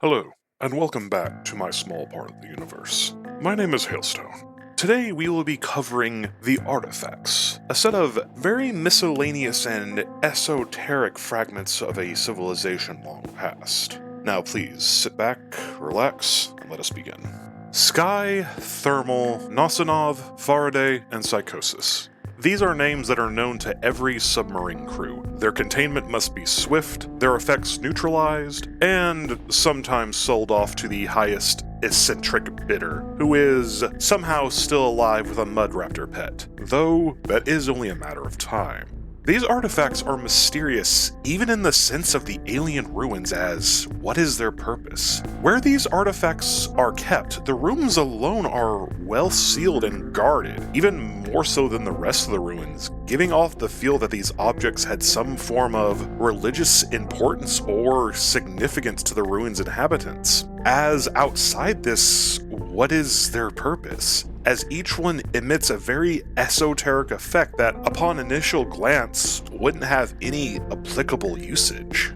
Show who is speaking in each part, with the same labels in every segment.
Speaker 1: Hello, and welcome back to my small part of the universe. My name is Hailstone. Today we will be covering the artifacts, a set of very miscellaneous and esoteric fragments of a civilization long past. Now please sit back, relax, and let us begin. Sky, Thermal, Nasanov, Faraday, and Psychosis. These are names that are known to every submarine crew. Their containment must be swift, their effects neutralized, and sometimes sold off to the highest eccentric bidder, who is somehow still alive with a mud raptor pet, though that is only a matter of time. These artifacts are mysterious, even in the sense of the alien ruins, as what is their purpose? Where these artifacts are kept, the rooms alone are well sealed and guarded, even more so than the rest of the ruins, giving off the feel that these objects had some form of religious importance or significance to the ruins' inhabitants. As outside this, what is their purpose? As each one emits a very esoteric effect that, upon initial glance, wouldn't have any applicable usage.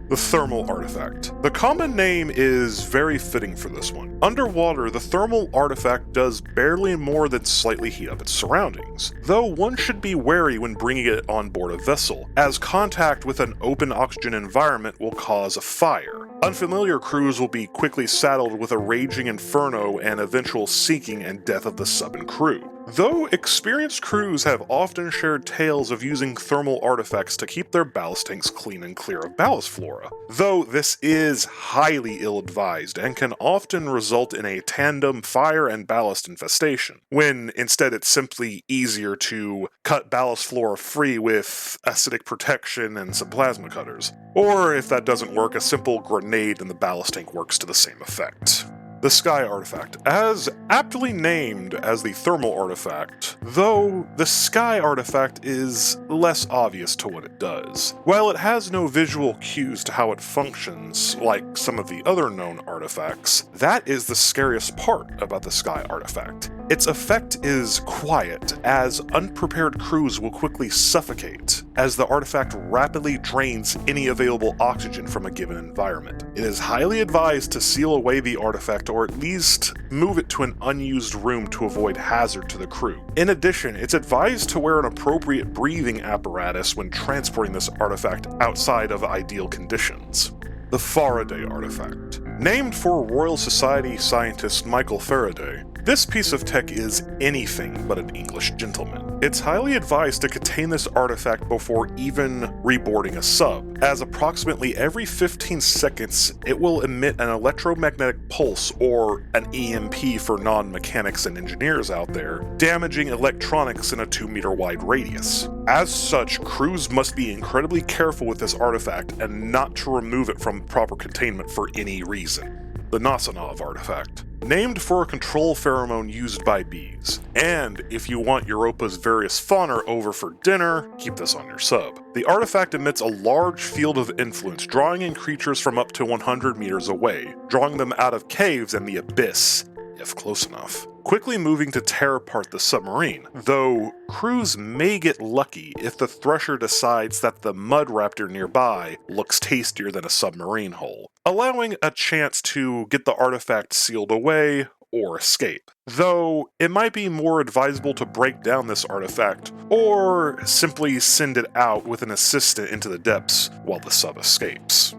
Speaker 1: The Thermal Artifact. The common name is very fitting for this one. Underwater, the Thermal Artifact does barely more than slightly heat up its surroundings, though one should be wary when bringing it on board a vessel, as contact with an open oxygen environment will cause a fire. Unfamiliar crews will be quickly saddled with a raging inferno and eventual sinking and death of the sub and crew. Though experienced crews have often shared tales of using thermal artifacts to keep their ballast tanks clean and clear of ballast flora, though this is highly ill-advised and can often result in a tandem fire and ballast infestation, when instead it's simply easier to cut ballast flora free with acidic protection and some plasma cutters. Or if that doesn't work, a simple grenade in the ballast tank works to the same effect. The Sky Artifact. As aptly named as the Thermal Artifact, though the Sky Artifact is less obvious to what it does. While it has no visual cues to how it functions, like some of the other known artifacts, that is the scariest part about the Sky Artifact. Its effect is quiet, as unprepared crews will quickly suffocate, as the artifact rapidly drains any available oxygen from a given environment. It is highly advised to seal away the artifact or at least move it to an unused room to avoid hazard to the crew. In addition, it's advised to wear an appropriate breathing apparatus when transporting this artifact outside of ideal conditions. The Faraday Artifact. Named for Royal Society scientist Michael Faraday, this piece of tech is anything but an English gentleman. It's highly advised to contain this artifact before even reboarding a sub, as approximately every 15 seconds it will emit an electromagnetic pulse, or an EMP for non-mechanics and engineers out there, damaging electronics in a 2-meter wide radius. As such, crews must be incredibly careful with this artifact and not to remove it from proper containment for any reason. The Nasanov Artifact. Named for a control pheromone used by bees. And if you want Europa's various fauna over for dinner, keep this on your sub. The artifact emits a large field of influence, drawing in creatures from up to 100 meters away, drawing them out of caves and the abyss, if close enough. Quickly moving to tear apart the submarine, though crews may get lucky if the Thresher decides that the mud raptor nearby looks tastier than a submarine hull, allowing a chance to get the artifact sealed away or escape. Though it might be more advisable to break down this artifact, or simply send it out with an assistant into the depths while the sub escapes.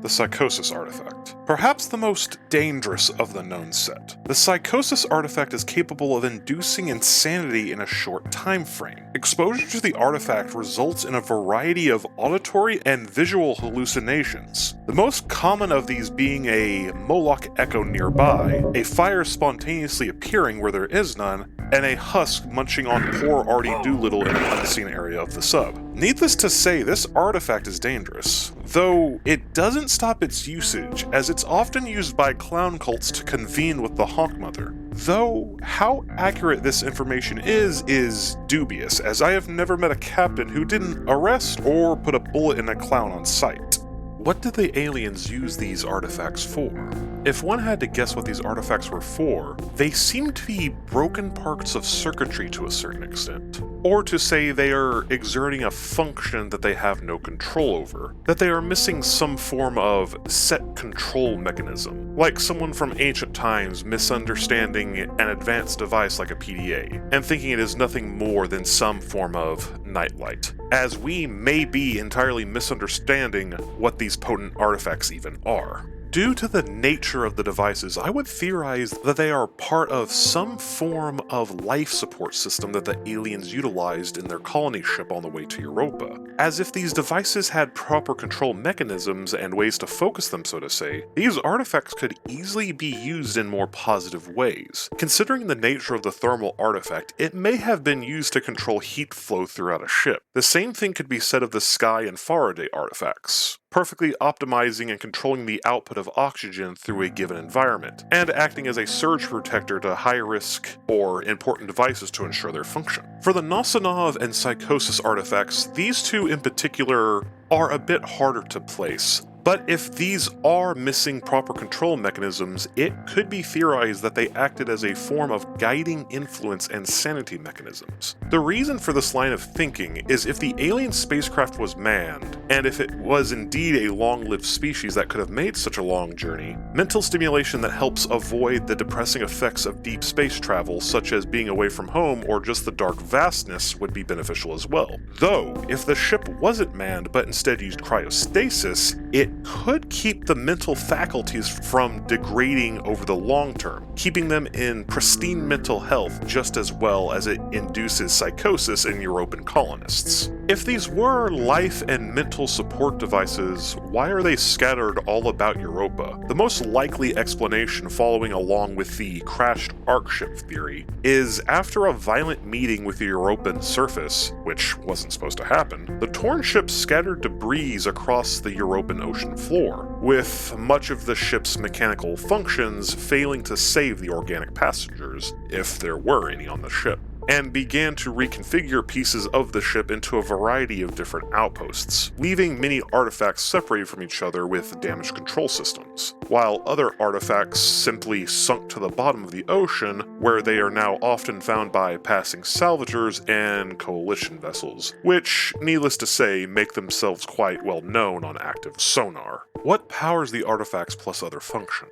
Speaker 1: The Psychosis Artifact. Perhaps the most dangerous of the known set. The Psychosis Artifact is capable of inducing insanity in a short time frame. Exposure to the artifact results in a variety of auditory and visual hallucinations, the most common of these being a Moloch echo nearby, a fire spontaneously appearing where there is none, and a husk munching on poor Artie Doolittle in an unseen area of the sub. Needless to say, this artifact is dangerous, though it doesn't stop its usage, as it's often used by clown cults to convene with the Honk Mother. Though how accurate this information is dubious, as I have never met a captain who didn't arrest or put a bullet in a clown on sight. What did the aliens use these artifacts for? If one had to guess what these artifacts were for, they seemed to be broken parts of circuitry to a certain extent. or to say they are exerting a function that they have no control over, that they are missing some form of set control mechanism, like someone from ancient times misunderstanding an advanced device like a PDA, and thinking it is nothing more than some form of nightlight, as we may be entirely misunderstanding what these potent artifacts even are. Due to the nature of the devices, I would theorize that they are part of some form of life support system that the aliens utilized in their colony ship on the way to Europa. As if these devices had proper control mechanisms and ways to focus them, so to say, these artifacts could easily be used in more positive ways. Considering the nature of the thermal artifact, it may have been used to control heat flow throughout a ship. The same thing could be said of the Sky and Faraday artifacts, perfectly optimizing and controlling the output of oxygen through a given environment, and acting as a surge protector to high-risk or important devices to ensure their function. For the Nasanov and Psychosis artifacts, these two in particular are a bit harder to place. But if these are missing proper control mechanisms, it could be theorized that they acted as a form of guiding influence and sanity mechanisms. The reason for this line of thinking is if the alien spacecraft was manned, and if it was indeed a long-lived species that could have made such a long journey, mental stimulation that helps avoid the depressing effects of deep space travel, such as being away from home or just the dark vastness, would be beneficial as well. Though, if the ship wasn't manned but instead used cryostasis, it could keep the mental faculties from degrading over the long term, keeping them in pristine mental health just as well as it induces psychosis in European colonists. If these were life and mental support devices, why are they scattered all about Europa? The most likely explanation, following along with the crashed Ark ship theory, is after a violent meeting with the European surface, which wasn't supposed to happen, the torn ship scattered debris across the European ocean floor, with much of the ship's mechanical functions failing to save the organic passengers, if there were any on the ship, and began to reconfigure pieces of the ship into a variety of different outposts, leaving many artifacts separated from each other with damaged control systems, while other artifacts simply sunk to the bottom of the ocean, where they are now often found by passing salvagers and coalition vessels, which, needless to say, make themselves quite well known on active sonar. What powers the artifacts plus other functions?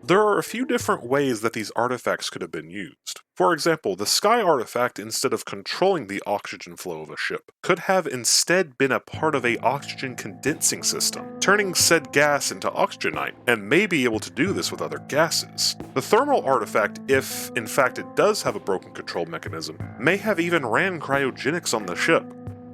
Speaker 1: There are a few different ways that these artifacts could have been used. For example, the Sky artifact, instead of controlling the oxygen flow of a ship, could have instead been a part of a oxygen condensing system, turning said gas into oxygenite, and may be able to do this with other gases. The thermal artifact, if in fact it does have a broken control mechanism, may have even ran cryogenics on the ship,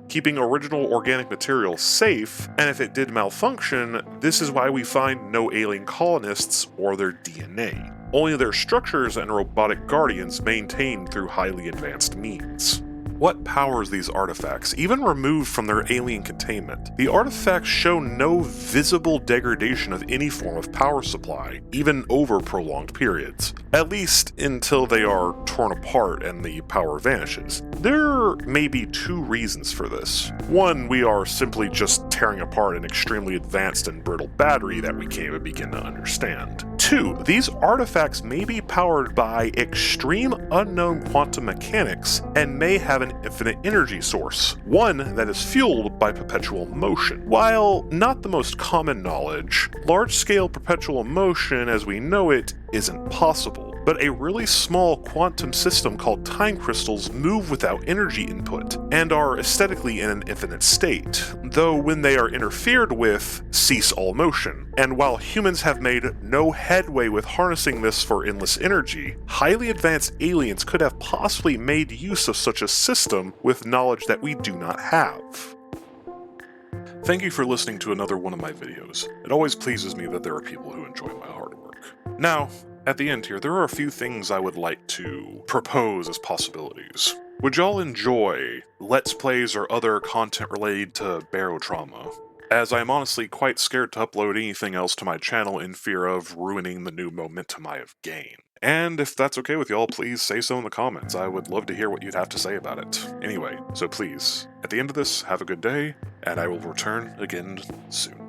Speaker 1: keeping original organic material safe, and if it did malfunction, this is why we find no alien colonists or their DNA, only their structures and robotic guardians maintained through highly advanced means. What powers these artifacts? Even removed from their alien containment, the artifacts show no visible degradation of any form of power supply, even over prolonged periods, at least until they are torn apart and the power vanishes. There may be two reasons for this. One, we are simply just tearing apart an extremely advanced and brittle battery that we can't even begin to understand. Two, these artifacts may be powered by extreme unknown quantum mechanics and may have an infinite energy source, one that is fueled by perpetual motion. While not the most common knowledge, large-scale perpetual motion as we know it isn't possible, but a really small quantum system called time crystals move without energy input, and are aesthetically in an infinite state, though when they are interfered with, cease all motion. And while humans have made no headway with harnessing this for endless energy, highly advanced aliens could have possibly made use of such a system with knowledge that we do not have. Thank you for listening to another one of my videos. It always pleases me that there are people who enjoy my hard work. Now, at the end here, there are a few things I would like to propose as possibilities. Would y'all enjoy Let's Plays or other content related to Barotrauma? As I am honestly quite scared to upload anything else to my channel in fear of ruining the new momentum I have gained. And if that's okay with y'all, please say so in the comments. I would love to hear what you'd have to say about it. Anyway, so please, at the end of this, have a good day, and I will return again soon.